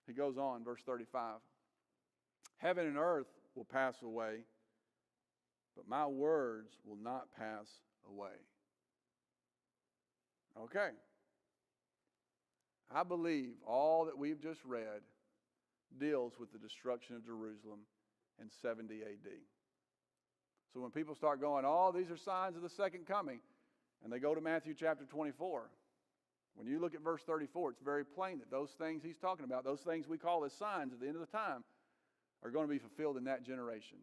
He goes on, verse 35. Heaven and earth will pass away, but my words will not pass away. Okay. I believe all that we've just read deals with the destruction of Jerusalem in 70 AD. So when people start going, oh, these are signs of the second coming, and they go to Matthew chapter 24, when you look at verse 34, it's very plain that those things he's talking about, those things we call as signs at the end of the time, are going to be fulfilled in that generation.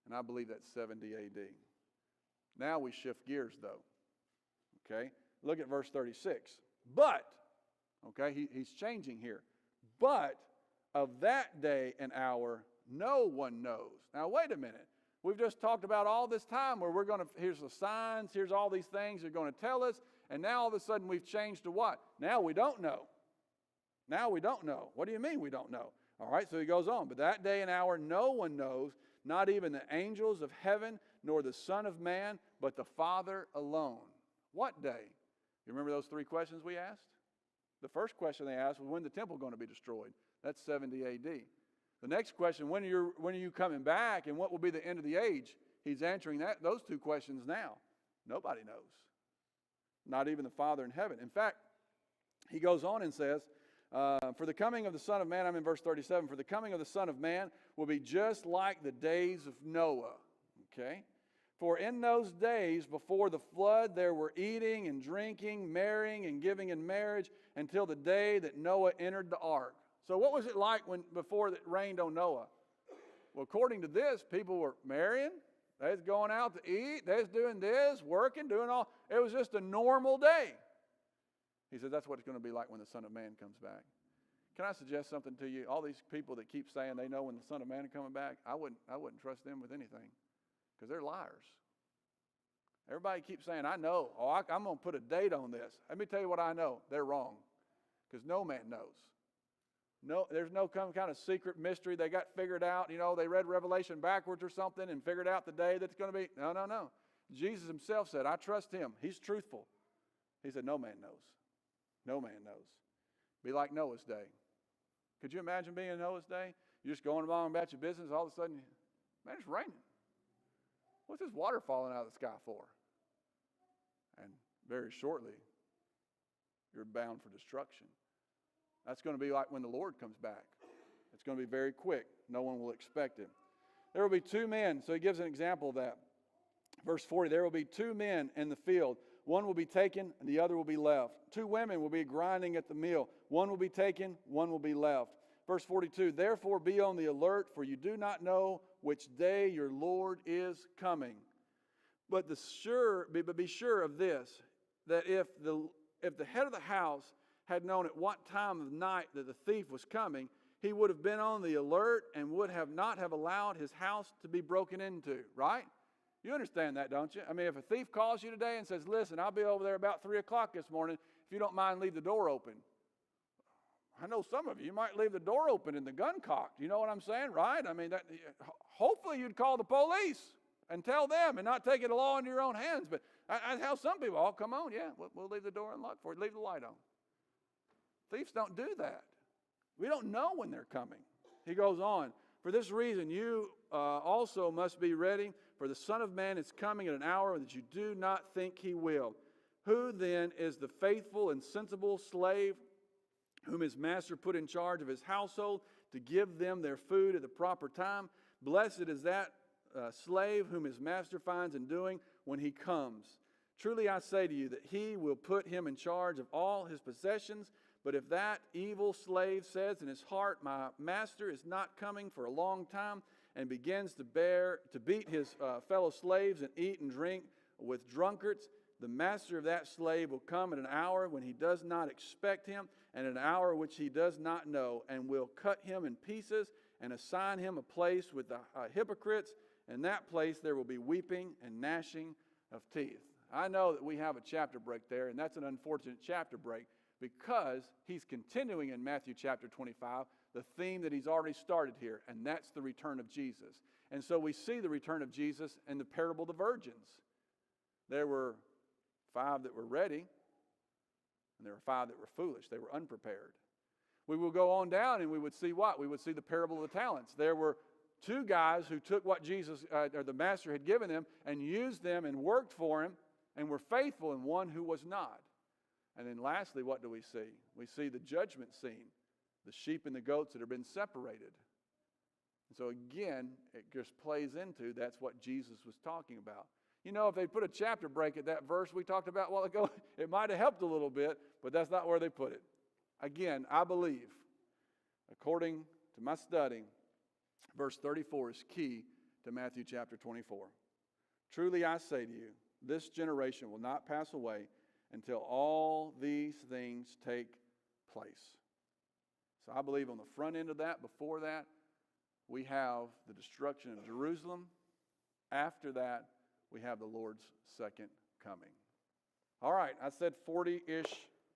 And I believe that's 70 AD. Now we shift gears, though. Okay? Look at verse 36. But, okay, he's changing here. But of that day and hour, no one knows. Now, wait a minute. We've just talked about all this time where here's the signs, here's all these things they're going to tell us, and now all of a sudden we've changed to what? Now we don't know. Now we don't know. What do you mean we don't know? All right, so he goes on. But that day and hour no one knows, not even the angels of heaven, nor the Son of Man, but the Father alone. What day? You remember those three questions we asked? The first question they asked was, when the temple going to be destroyed? That's 70 AD. The next question, when are you coming back, and what will be the end of the age? He's answering those two questions now. Nobody knows. Not even the Father in heaven. In fact, he goes on and says, for the coming of the Son of Man, I'm in verse 37, for the coming of the Son of Man will be just like the days of Noah. Okay? For in those days before the flood, there were eating and drinking, marrying and giving in marriage, until the day that Noah entered the ark. So what was it like before it rained on Noah? Well, according to this, people were marrying, they was going out to eat, they was doing this, working, doing all. It was just a normal day. He said that's what it's going to be like when the Son of Man comes back. Can I suggest something to you? All these people that keep saying they know when the Son of Man is coming back, I wouldn't trust them with anything, because they're liars. Everybody keeps saying, I know. Oh, I'm going to put a date on this. Let me tell you what I know. They're wrong, because no man knows. No, there's no kind of secret mystery they got figured out. They read Revelation backwards or something and figured out the day that's going to be. No. Jesus himself said, I trust him. He's truthful. He said, no man knows. No man knows. Be like Noah's day. Could you imagine being in Noah's day? You're just going along about your business, all of a sudden, man, it's raining. What's this water falling out of the sky for? And very shortly, you're bound for destruction. That's going to be like when the Lord comes back. It's going to be very quick. No one will expect it. There will be two men. So he gives an example of that. Verse 40, there will be two men in the field. One will be taken and the other will be left. Two women will be grinding at the mill. One will be taken, one will be left. Verse 42, therefore be on the alert, for you do not know which day your Lord is coming. But be sure of this, that if the head of the house had known at what time of night that the thief was coming, he would have been on the alert and would have not have allowed his house to be broken into, right? You understand that, don't you? I mean, if a thief calls you today and says, listen, I'll be over there about 3 o'clock this morning. If you don't mind, leave the door open. I know some of you might leave the door open and the gun cocked. You know what I'm saying, right? I mean, hopefully you'd call the police and tell them and not take the law into your own hands. But that's how some people, oh, come on, yeah, we'll leave the door unlocked for you. Leave the light on. Thieves don't do that. We don't know when they're coming. He goes on, for this reason you also must be ready, for the Son of Man is coming at an hour that you do not think he will. Who then is the faithful and sensible slave whom his master put in charge of his household to give them their food at the proper time? Blessed is that slave whom his master finds in doing when he comes. Truly I say to you that he will put him in charge of all his possessions. But if that evil slave says in his heart, my master is not coming for a long time, and begins to beat his fellow slaves and eat and drink with drunkards, the master of that slave will come at an hour when he does not expect him, and an hour which he does not know, and will cut him in pieces and assign him a place with the hypocrites. In that place there will be weeping and gnashing of teeth. I know that we have a chapter break there, and that's an unfortunate chapter break, because he's continuing in Matthew chapter 25 the theme that he's already started here, and that's the return of Jesus. And so we see the return of Jesus in the parable of the virgins. There were 5 that were ready, and there were 5 that were foolish. They were unprepared. We will go on down and we would see what? We would see the parable of the talents. There were 2 guys who took what Jesus or the master had given them and used them and worked for him and were faithful, and one who was not. And then lastly, what do we see? We see the judgment scene, the sheep and the goats that have been separated. And so again, it just plays into that's what Jesus was talking about. You know, if they put a chapter break at that verse we talked about a while ago, it might have helped a little bit, but that's not where they put it. Again, I believe, according to my study, verse 34 is key to Matthew chapter 24. Truly I say to you, this generation will not pass away until all these things take place. So I believe on the front end of that, before that, we have the destruction of Jerusalem. After that, we have the Lord's second coming. All right, I said 40-ish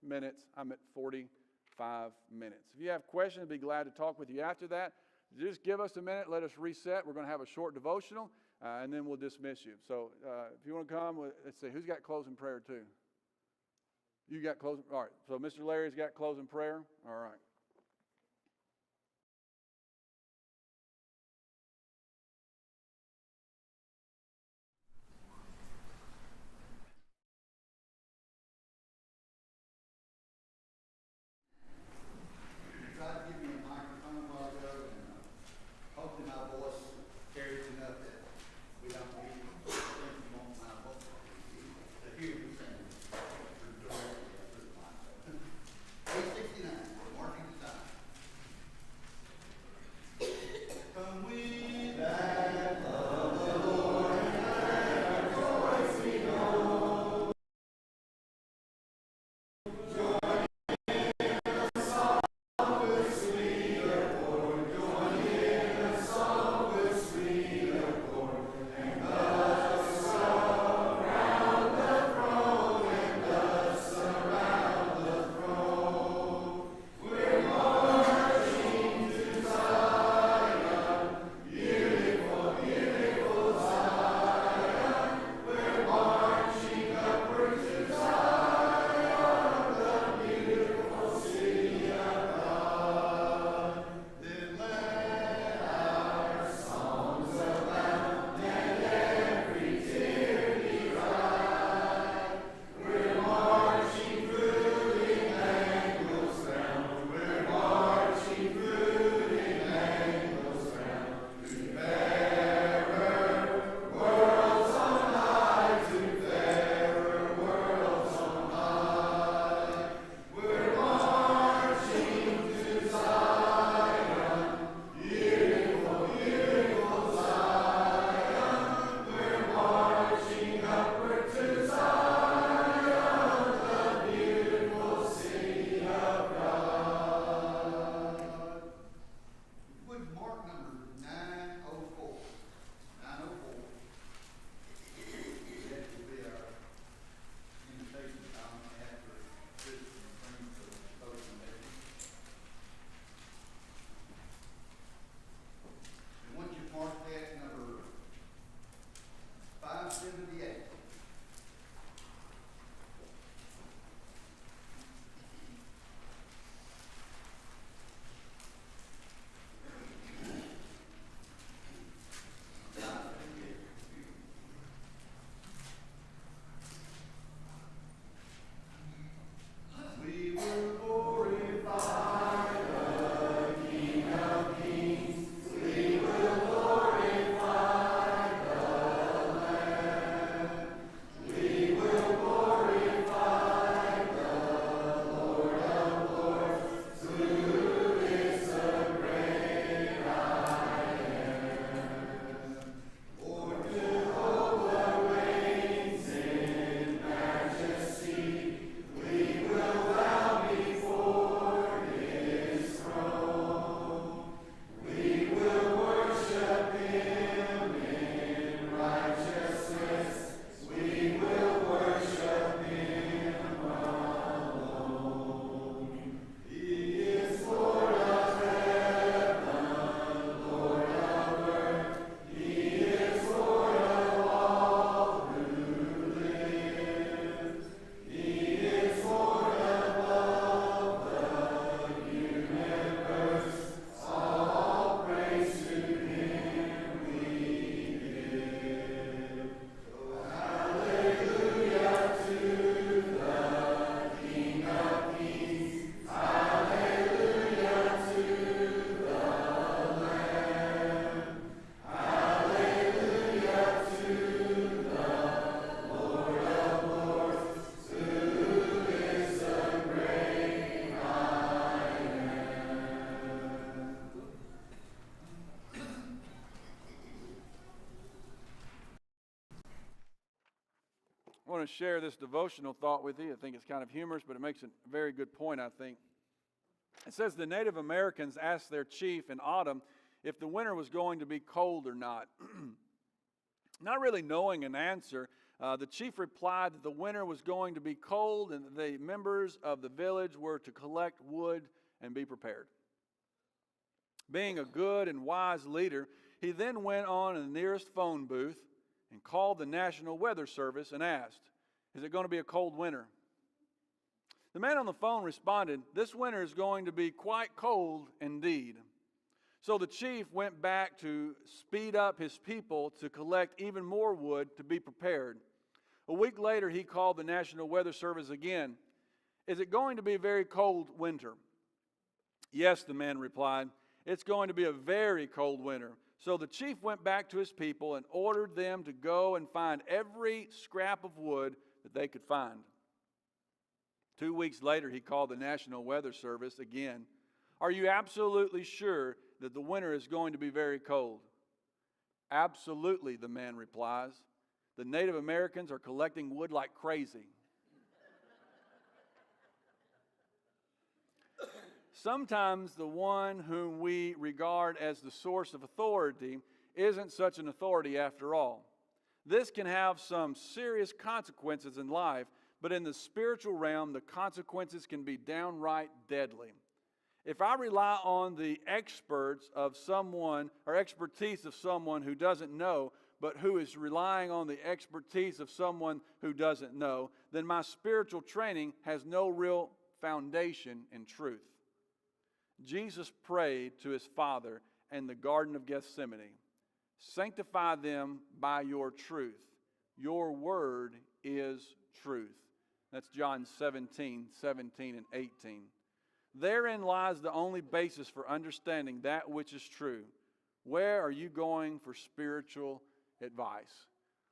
minutes. I'm at 45 minutes. If you have questions, I'd be glad to talk with you after that. Just give us a minute. Let us reset. We're going to have a short devotional, and then we'll dismiss you. So if you want to come, let's see. Who's got closing prayer too? You got closing? All right. So Mr. Larry's got closing prayer. All right. Marking want to share this devotional thought with you. I think it's kind of humorous, but it makes a very good point, I think. It says the Native Americans asked their chief in autumn if the winter was going to be cold or not. Not really knowing an answer, the chief replied that the winter was going to be cold and that the members of the village were to collect wood and be prepared. Being a good and wise leader, he then went on in the nearest phone booth and called the National Weather Service and asked, "Is it going to be a cold winter?" The man on the phone responded, "This winter is going to be quite cold indeed." So the chief went back to speed up his people to collect even more wood to be prepared. A week later, he called the National Weather Service again. "Is it going to be a very cold winter?" "Yes," the man replied. "It's going to be a very cold winter." So the chief went back to his people and ordered them to go and find every scrap of wood that they could find. 2 weeks later, he called the National Weather Service again. "Are you absolutely sure that the winter is going to be very cold?" "Absolutely," the man replies. "The Native Americans are collecting wood like crazy." Sometimes the one whom we regard as the source of authority isn't such an authority after all. This can have some serious consequences in life, but in the spiritual realm, the consequences can be downright deadly. If I rely on the experts of someone or expertise of someone who doesn't know, but who is relying on the expertise of someone who doesn't know, then my spiritual training has no real foundation in truth. Jesus prayed to his Father in the Garden of Gethsemane, "Sanctify them by your truth. Your word is truth." That's John 17 and 18. Therein lies the only basis for understanding that which is true. Where are you going for spiritual advice?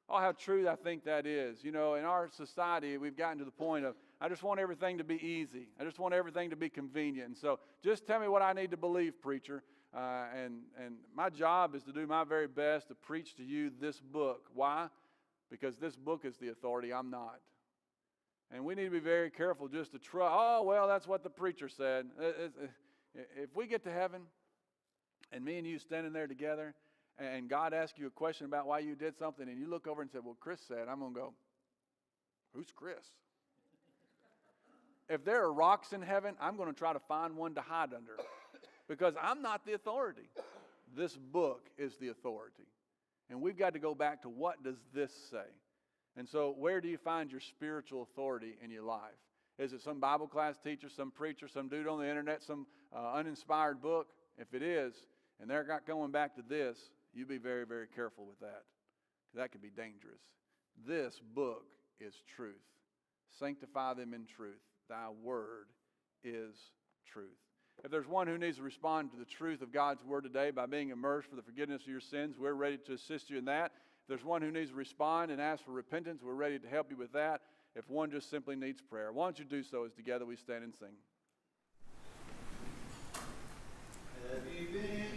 Oh, how true I think that is. You know, in our society, we've gotten to the point of, I just want everything to be easy. I just want everything to be convenient. And so just tell me what I need to believe, preacher. And my job is to do my very best to preach to you this book. Why? Because this book is the authority. I'm not. And we need to be very careful just to trust, "Oh, well, that's what the preacher said." If we get to heaven and me and you standing there together and God asks you a question about why you did something and you look over and say, "Well, Chris said," I'm going to go, "Who's Chris?" If there are rocks in heaven, I'm going to try to find one to hide under because I'm not the authority. This book is the authority. And we've got to go back to what does this say? And so where do you find your spiritual authority in your life? Is it some Bible class teacher, some preacher, some dude on the internet, some uninspired book? If it is, and they're not going back to this, you be very, very careful with that. That could be dangerous. This book is truth. Sanctify them in truth. Thy word is truth. If there's one who needs to respond to the truth of God's word today by being immersed for the forgiveness of your sins, we're ready to assist you in that. If there's one who needs to respond and ask for repentance, we're ready to help you with that. If one just simply needs prayer, why don't you do so as together we stand and sing. Have you been